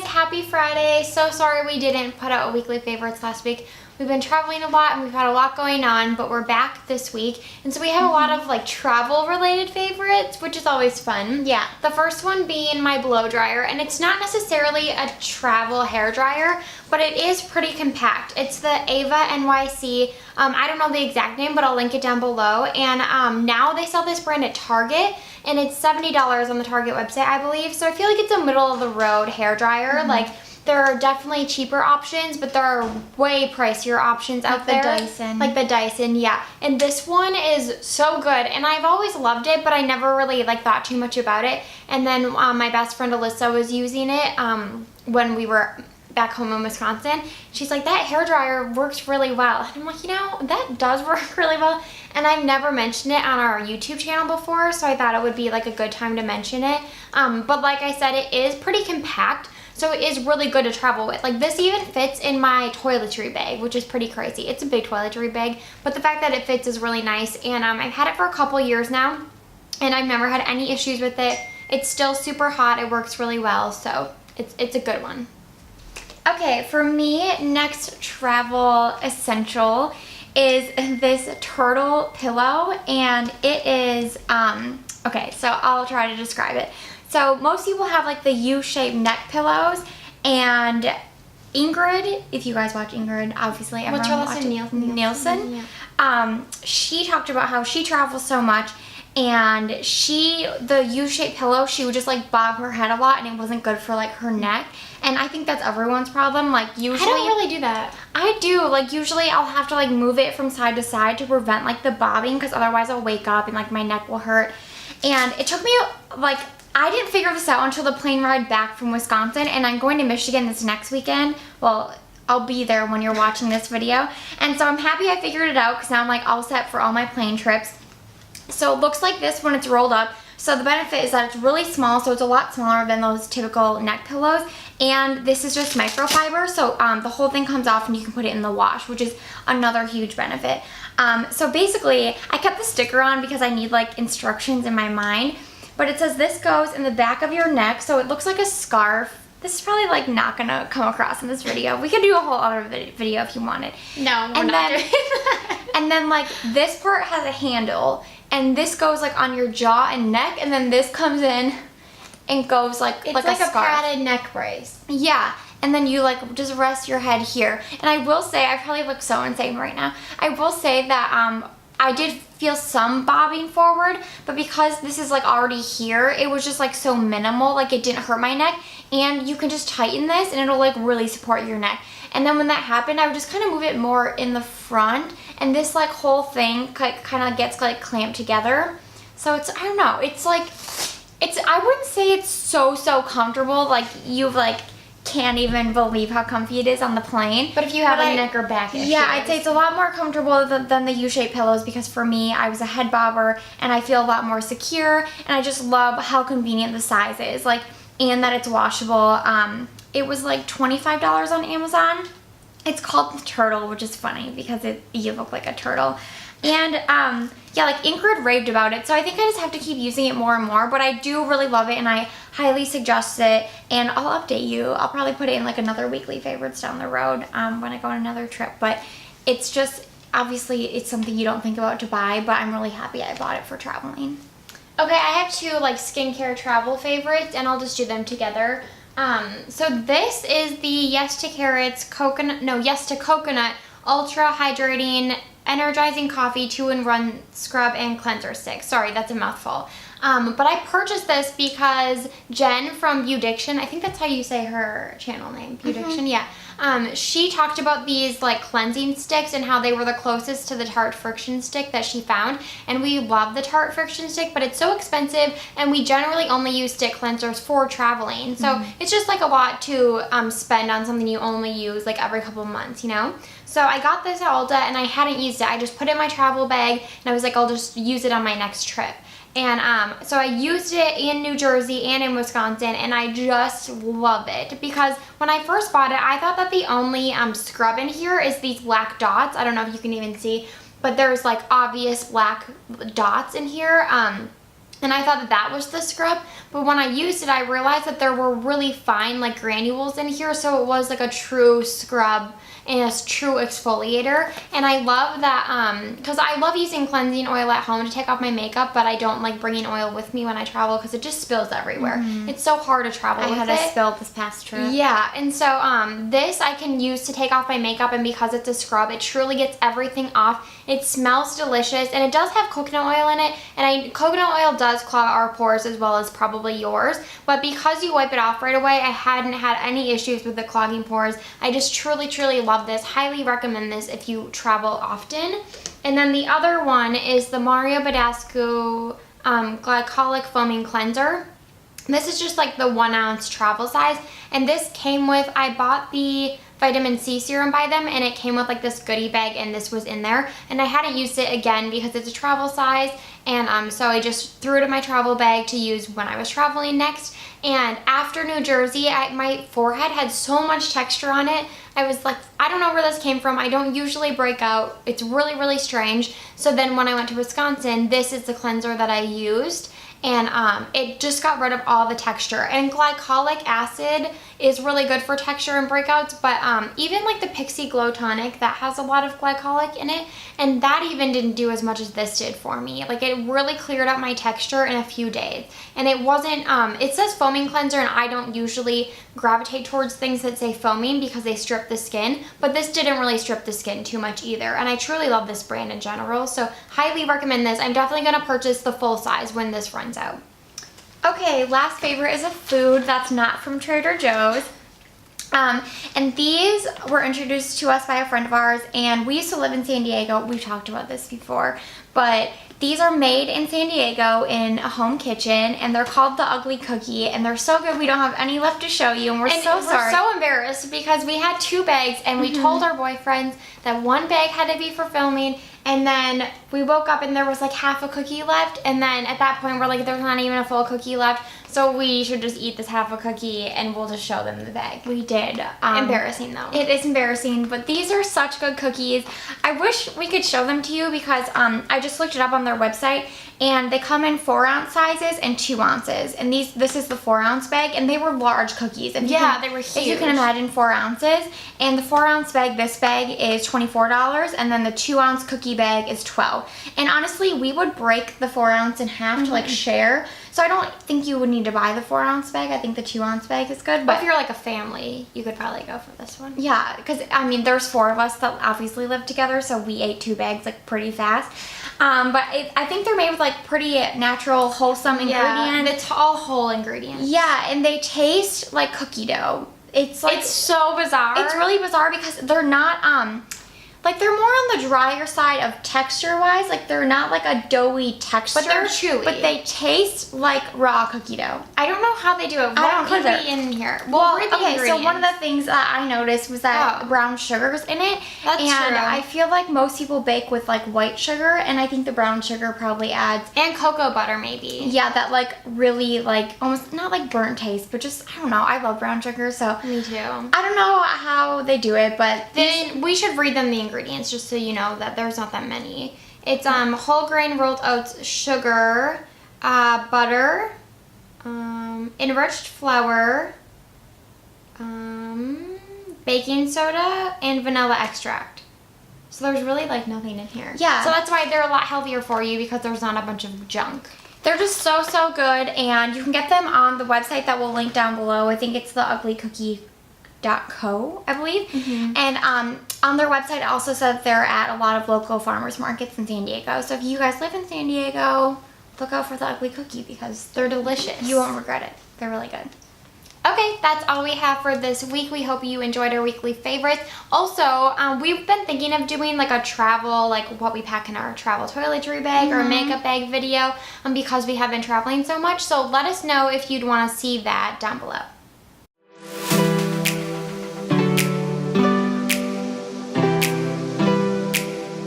happy Friday. So sorry we didn't put out a weekly favorites last week. We've been traveling a lot and we've had a lot going on, but we're back this week. And so we have a lot of like travel related favorites, which is always fun. Yeah. The first one being my blow dryer, and it's not necessarily a travel hair dryer, but it is pretty compact. It's the Ava NYC. I don't know the exact name, but I'll link it down below. And now they sell this brand at Target, and it's $70 on the Target website, I believe. So I feel like it's a middle of the road hair dryer. Like, there are definitely cheaper options, but there are way pricier options out there. Like the Dyson. Like the Dyson, yeah. And this one is so good, and I've always loved it, but I never really like thought too much about it. And then my best friend Alyssa was using it when we were back home in Wisconsin. She's like, that hair dryer works really well. And I'm like, you know, that does work really well. And I've never mentioned it on our YouTube channel before, so I thought it would be like a good time to mention it. But like I said, it is pretty compact. So it is really good to travel with. Like, this even fits in my toiletry bag, which is pretty crazy. It's a big toiletry bag, but the fact that it fits is really nice. And I've had it for a couple years now, and I've never had any issues with it. It's still super hot. It works really well, so it's a good one. Okay, for me, next travel essential is this turtle pillow, and it is, okay, so I'll try to describe it. So most people have like the U-shaped neck pillows, and Ingrid, if you guys watch Ingrid, obviously everyone What's her last name? Nielsen. Yeah. She talked about how she travels so much, and the U-shaped pillow, she would just like bob her head a lot, and it wasn't good for like her neck. And I think that's everyone's problem. Like, usually I don't really do that. I do. Like, usually I'll have to like move it from side to side to prevent like the bobbing, because otherwise I'll wake up and like my neck will hurt. And it took me like, I didn't figure this out until the plane ride back from Wisconsin, and I'm going to Michigan this next weekend. Well, I'll be there when you're watching this video. And so I'm happy I figured it out, because now I'm like all set for all my plane trips. So it looks like this when it's rolled up. So the benefit is that it's really small, so it's a lot smaller than those typical neck pillows. And this is just microfiber, so the whole thing comes off and you can put it in the wash, which is another huge benefit. So basically, I kept the sticker on because I need like instructions in my mind. But it says this goes in the back of your neck, so it looks like a scarf. This is probably like not gonna come across in this video. We could do a whole other video if you wanted. No, we're not doing that. And then like this part has a handle, and this goes like on your jaw and neck, and then this comes in and goes like It's like a scarf. padded neck brace. Yeah, and then you like just rest your head here. And I will say, I probably look so insane right now. I will say that I did feel some bobbing forward, but because this is like already here, it was just like so minimal, like it didn't hurt my neck. And you can just tighten this and it'll like really support your neck. And then when that happened, I would just kind of move it more in the front, and this like whole thing kind of gets like clamped together. So it's, I don't know, it's like, I wouldn't say it's so comfortable, like you've like can't even believe how comfy it is on the plane. But if you have a neck or back issue. Yeah, I'd say it's a lot more comfortable than the U-shaped pillows, because for me, I was a head bobber and I feel a lot more secure, and I just love how convenient the size is, like, and that it's washable. It was like $25 on Amazon. It's called the Turtle, which is funny because you look like a turtle. And yeah, like Ingrid raved about it, so I think I just have to keep using it more and more, but I do really love it and I highly suggest it, and I'll update you. I'll probably put it in like another weekly favorites down the road when I go on another trip, but it's just, obviously it's something you don't think about to buy, but I'm really happy I bought it for traveling. Okay, I have two like skincare travel favorites, and I'll just do them together. So this is the Yes to Coconut Ultra Hydrating Energizing Coffee 2-in-1 Scrub and Cleanser Stick. Sorry, that's a mouthful. But I purchased this because Jen from Beaudiction, I think that's how you say her channel name, Beaudiction, yeah. She talked about these like cleansing sticks and how they were the closest to the Tarte Friction Stick that she found. And we love the Tarte Friction Stick, but it's so expensive, and we generally only use stick cleansers for traveling. So it's just like a lot to spend on something you only use like every couple of months, you know? So I got this at Ulta and I hadn't used it. I just put it in my travel bag and I was like, I'll just use it on my next trip. And so I used it in New Jersey and in Wisconsin, and I just love it, because when I first bought it, I thought that the only scrub in here is these black dots. I don't know if you can even see, but there's like obvious black dots in here. And I thought that was the scrub, but when I used it, I realized that there were really fine like granules in here, so it was like a true scrub and a true exfoliator. And I love that, because I love using cleansing oil at home to take off my makeup, but I don't like bringing oil with me when I travel because it just spills everywhere. It's so hard to travel with it. I had a spill this past trip. Yeah, and so this I can use to take off my makeup, and because it's a scrub, it truly gets everything off. It smells delicious, and it does have coconut oil in it, and coconut oil does clog our pores as well as probably yours, but because you wipe it off right away, I hadn't had any issues with the clogging pores. I just truly, truly love this. Highly recommend this if you travel often. And then the other one is the Mario Badescu Glycolic Foaming Cleanser. This is just like the 1 ounce travel size, and this came with, I bought the vitamin C serum by them, and it came with like this goodie bag, and this was in there, and I hadn't used it again because it's a travel size, and so I just threw it in my travel bag to use when I was traveling next. And after New Jersey, my forehead had so much texture on it. I was like, I don't know where this came from. I don't usually break out. It's really, really strange. So then when I went to Wisconsin, this is the cleanser that I used, and it just got rid of all the texture. And glycolic acid is really good for texture and breakouts, but even like the Pixi Glow Tonic, that has a lot of glycolic in it, and that even didn't do as much as this did for me. Like, it really cleared up my texture in a few days. And it wasn't, it says foaming cleanser, and I don't usually gravitate towards things that say foaming because they strip the skin, but this didn't really strip the skin too much either. And I truly love this brand in general, so highly recommend this. I'm definitely gonna purchase the full size when this runs out. Okay, last favorite is a food that's not from Trader Joe's. And these were introduced to us by a friend of ours, and we used to live in San Diego. We've talked about this before, but these are made in San Diego in a home kitchen, and they're called the Ugly Cookie, and they're so good. We don't have any left to show you, and we're so sorry. We're so embarrassed because we had 2 bags, and we told our boyfriends that 1 bag had to be for filming, and then we woke up and there was like half a cookie left, and then at that point we're like, there's not even a full cookie left, so we should just eat this half a cookie and we'll just show them the bag. We did. Embarrassing though. It is embarrassing, but these are such good cookies. I wish we could show them to you because I just looked it up on their website, and they come in 4 ounce sizes and 2 ounces, and this is the 4 ounce bag, and they were large cookies. They were huge. If you can imagine, 4 ounces, and the 4 ounce bag, this bag is $24, and then the 2 ounce cookie bag is $12. And honestly, we would break the 4 ounce in half to like share, so I don't think you would need to buy the 4 ounce bag. I think the 2 ounce bag is good, but if you're like a family, you could probably go for this one. Yeah, because I mean, there's 4 of us that obviously live together, so we ate 2 bags like pretty fast. But I think they're made with like pretty natural, wholesome ingredients. It's all whole ingredients. Yeah, and they taste like cookie dough. It's like, it's so bizarre. It's really bizarre because they're not like, they're more on the drier side of texture-wise. Like, they're not like a doughy texture. But they're chewy. But they taste like raw cookie dough. I don't know how they do it. I don't could either. be in here? Well, read the okay, so ingredients. one of the things that I noticed was that brown sugar's in it. That's and true. I feel like most people bake with like white sugar, and I think the brown sugar probably adds, and cocoa butter maybe. yeah, that like really like almost not like burnt taste, but just, I don't know. I love brown sugar, so Me too. I don't know how they do it, but Then we should read them the ingredients just so you know that there's not that many. It's whole grain rolled oats, sugar, butter, enriched flour, baking soda, and vanilla extract. So there's really like nothing in here. Yeah. So that's why they're a lot healthier for you, because there's not a bunch of junk. they're just so good, and you can get them on the website that we'll link down below. I think it's theuglycookie.co, I believe. And on their website it also says they're at a lot of local farmers markets in San Diego. So if you guys live in San Diego, look out for the Ugly Cookie because They're delicious. you won't regret it. They're really good. Okay, that's all we have for this week. We hope you enjoyed our weekly favorites. Also, we've been thinking of doing like a travel, like what we pack in our travel toiletry bag or makeup bag video because we have been traveling so much. So let us know if you'd want to see that down below.